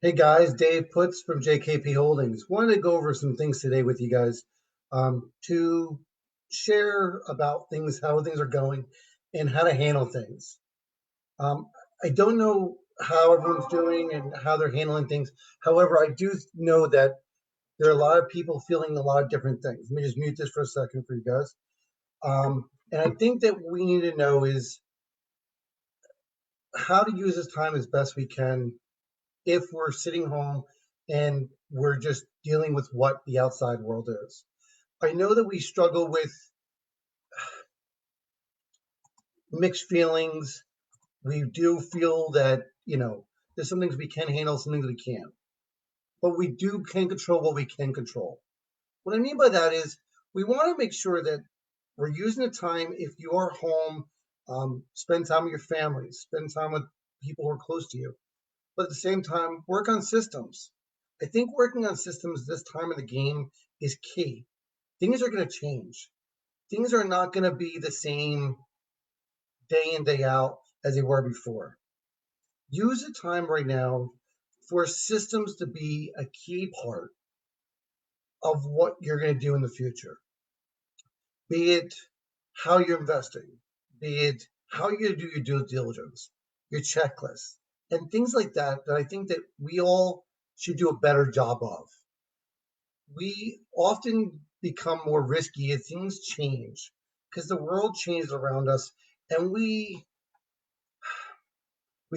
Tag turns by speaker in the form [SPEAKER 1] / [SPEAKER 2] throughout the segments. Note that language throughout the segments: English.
[SPEAKER 1] Hey guys, Dave Putz from JKP Holdings. Wanted to go over some things today with you guys to share about things, how things are going, and how to handle things. Um, I don't know how everyone's doing and how they're handling things. However, I do know that there are a lot of people feeling a lot of different things. Let me just mute this for a second for you guys. And I think that we need to know is how to use this time as best we can if we're sitting home and we're just dealing with what the outside world is. I know that we struggle with mixed feelings. We do feel that, there's some things we can handle, some things we can't. But we can control what we can control. What I mean by that is we want to make sure that we're using the time, if you are home, spend time with your family, spend time with people who are close to you. But at the same time, work on systems. I think working on systems this time of the game is key. Things are going to change. Things are not going to be the same day in, day out as they were before. Use the time right now for systems to be a key part of what you're going to do in the future. Be it how you're investing, be it how you're going to do your due diligence, your checklist, and things like that, that I think that we all should do a better job of. We often become more risky as things change because the world changes around us, and we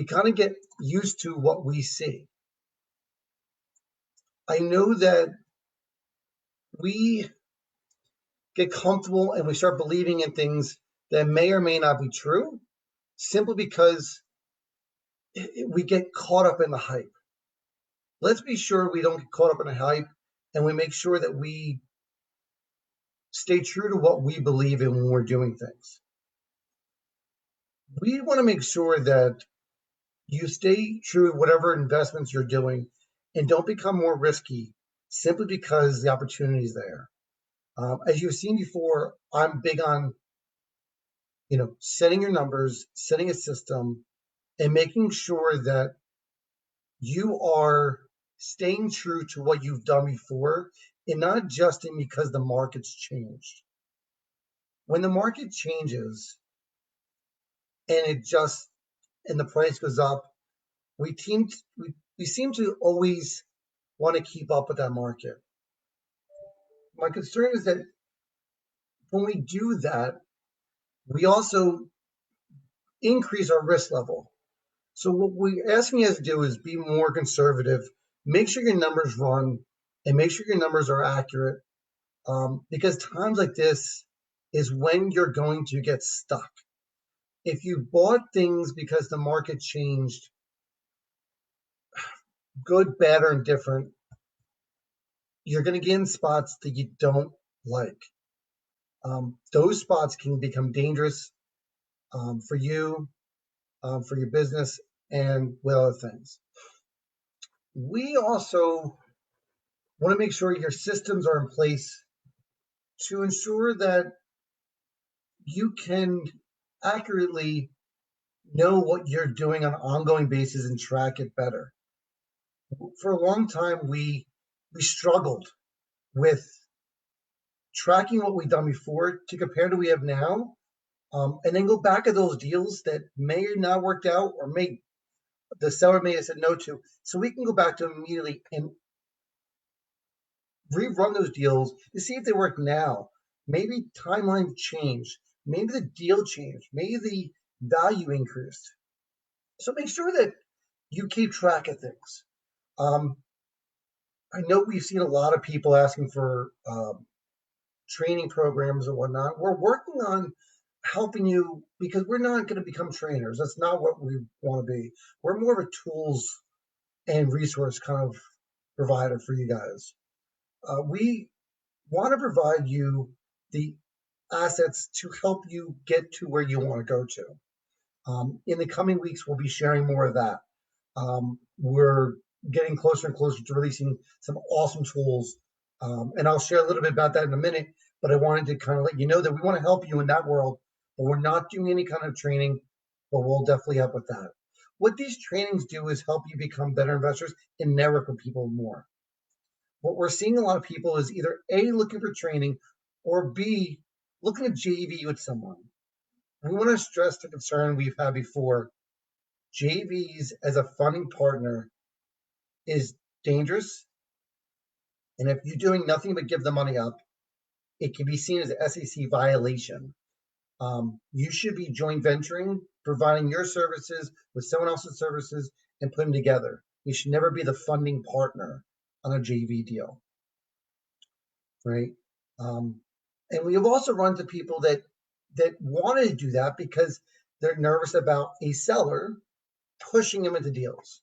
[SPEAKER 1] kind of get used to what we see. I know that we get comfortable and we start believing in things that may or may not be true simply because we get caught up in the hype. Let's be sure we don't get caught up in the hype, and we make sure that we stay true to what we believe in when we're doing things. We want to make sure that you stay true to whatever investments you're doing and don't become more risky simply because the opportunity is there. As you've seen before, I'm big on, setting your numbers, setting a system, and making sure that you are staying true to what you've done before and not adjusting because the market's changed. When the market changes and and the price goes up, we seem to always want to keep up with that market. My concern is that when we do that, we also increase our risk level. So what we're asking you to do is be more conservative, make sure your numbers run, and make sure your numbers are accurate. Because times like this is when you're going to get stuck. If you bought things because the market changed, good, bad, or indifferent, you're going to get in spots that you don't like. Those spots can become dangerous for you, for your business, and with other things. We also want to make sure your systems are in place to ensure that you can accurately know what you're doing on an ongoing basis and track it better. For a long time, we struggled with tracking what we've done before to compare to what we have now, and then go back at those deals that may or not worked out, or the seller may have said no to, so we can go back to them immediately and rerun those deals to see if they work now. Maybe timeline changed, maybe the deal changed, maybe the value increased. So make sure that you keep track of things. I know we've seen a lot of people asking for training programs and whatnot. We're working on helping you because we're not going to become trainers. That's not what we want to be. We're more of a tools and resource kind of provider for you guys. We want to provide you the assets to help you get to where you want to go to. In the coming weeks, we'll be sharing more of that. We're getting closer and closer to releasing some awesome tools, and I'll share a little bit about that in a minute. But I wanted to kind of let you know that we want to help you in that world, but we're not doing any kind of training, but we'll definitely help with that. What these trainings do is help you become better investors and network with people more. What we're seeing a lot of people is either A, looking for training, or B, looking at JV with someone. We want to stress the concern we've had before. JVs as a funding partner is dangerous. And if you're doing nothing but give the money up, it can be seen as an SEC violation. You should be joint venturing, providing your services with someone else's services and put them together. You should never be the funding partner on a JV deal, right? And we have also run into people that want to do that because they're nervous about a seller pushing them into deals.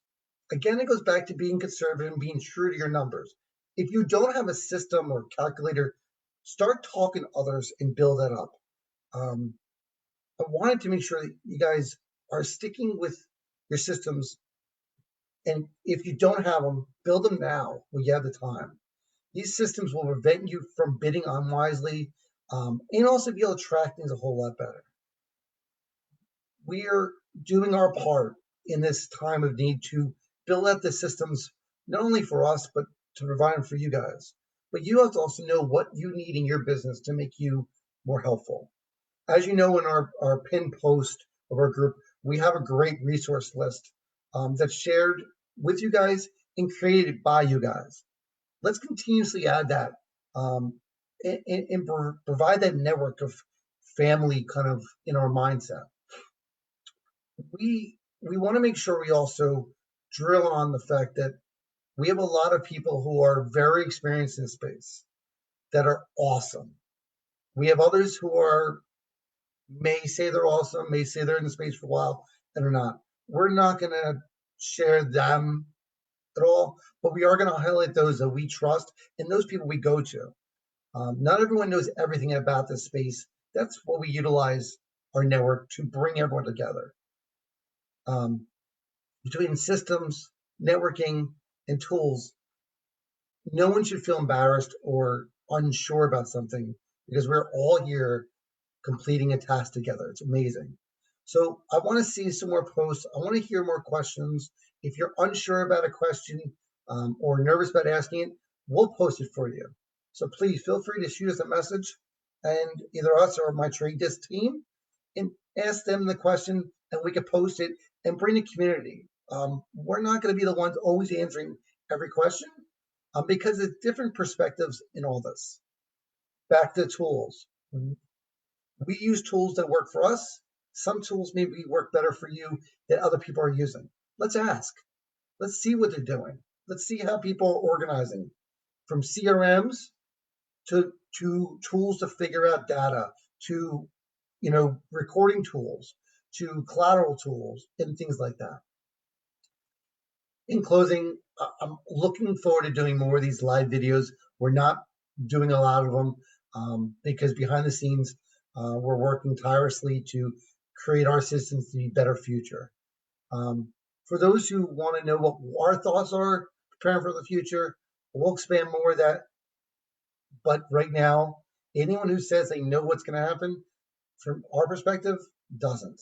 [SPEAKER 1] Again, it goes back to being conservative and being true to your numbers. If you don't have a system or calculator, start talking to others and build that up. I wanted to make sure that you guys are sticking with your systems. And if you don't have them, build them now when you have the time. These systems will prevent you from bidding unwisely, and also be able to track things a whole lot better. We are doing our part in this time of need to build out the systems, not only for us, but to provide them for you guys. But you have to also know what you need in your business to make you more helpful. As you know, in our pinned post of our group, we have a great resource list that's shared with you guys and created by you guys. Let's continuously add that and provide that network of family kind of in our mindset. We want to make sure we also drill on the fact that we have a lot of people who are very experienced in the space that are awesome. We have others who are may say they're awesome, may say they're in the space for a while, and are not. We're not going to share them at all, but we are going to highlight those that we trust and those people we go to. Not everyone knows everything about this space. That's what we utilize our network to bring everyone together. Between systems, networking, and tools, no one should feel embarrassed or unsure about something because we're all here completing a task together. It's amazing. So I want to see some more posts. I want to hear more questions. If you're unsure about a question or nervous about asking it, we'll post it for you. So please feel free to shoot us a message and either us or my trade desk team and ask them the question and we can post it and bring the community. We're not going to be the ones always answering every question because it's different perspectives in all this. Back to tools. We use tools that work for us. Some tools maybe work better for you that other people are using. Let's ask. Let's see what they're doing. Let's see how people are organizing, from CRMs to tools to figure out data, to recording tools, to collateral tools, and things like that. In closing, I'm looking forward to doing more of these live videos. We're not doing a lot of them because behind the scenes, we're working tirelessly to create our systems to be better future. For those who want to know what our thoughts are preparing for the future, we'll expand more of that. But right now, anyone who says they know what's going to happen, from our perspective, doesn't.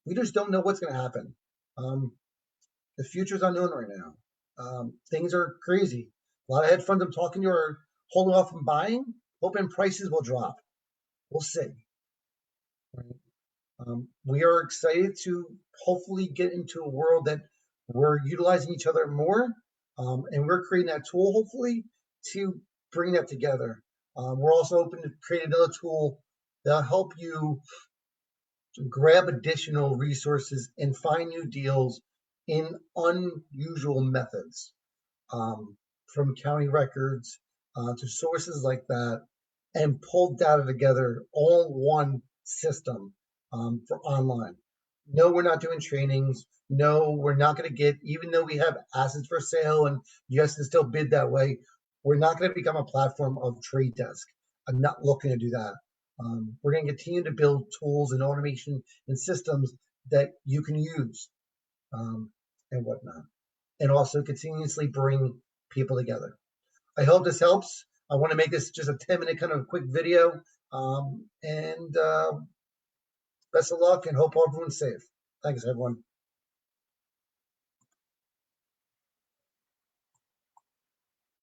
[SPEAKER 1] We just don't know what's going to happen. The future's unknown right now. Things are crazy. A lot of hedge funds I'm talking to are holding off from buying, hoping prices will drop. We'll see. We are excited to hopefully get into a world that we're utilizing each other more, and we're creating that tool, hopefully, to bring that together. We're also open to create another tool that'll help you to grab additional resources and find new deals in unusual methods, from county records to sources like that, and pull data together all in one system for online. No, we're not doing trainings. No, we're not going to get, even though we have assets for sale and you guys can still bid that way, we're not going to become a platform of trade desk. I'm not looking to do that. We're going to continue to build tools and automation and systems that you can use and whatnot, and also continuously bring people together. I hope this helps. I want to make this just a 10-minute kind of quick video, and best of luck and hope everyone's safe. Thanks, everyone.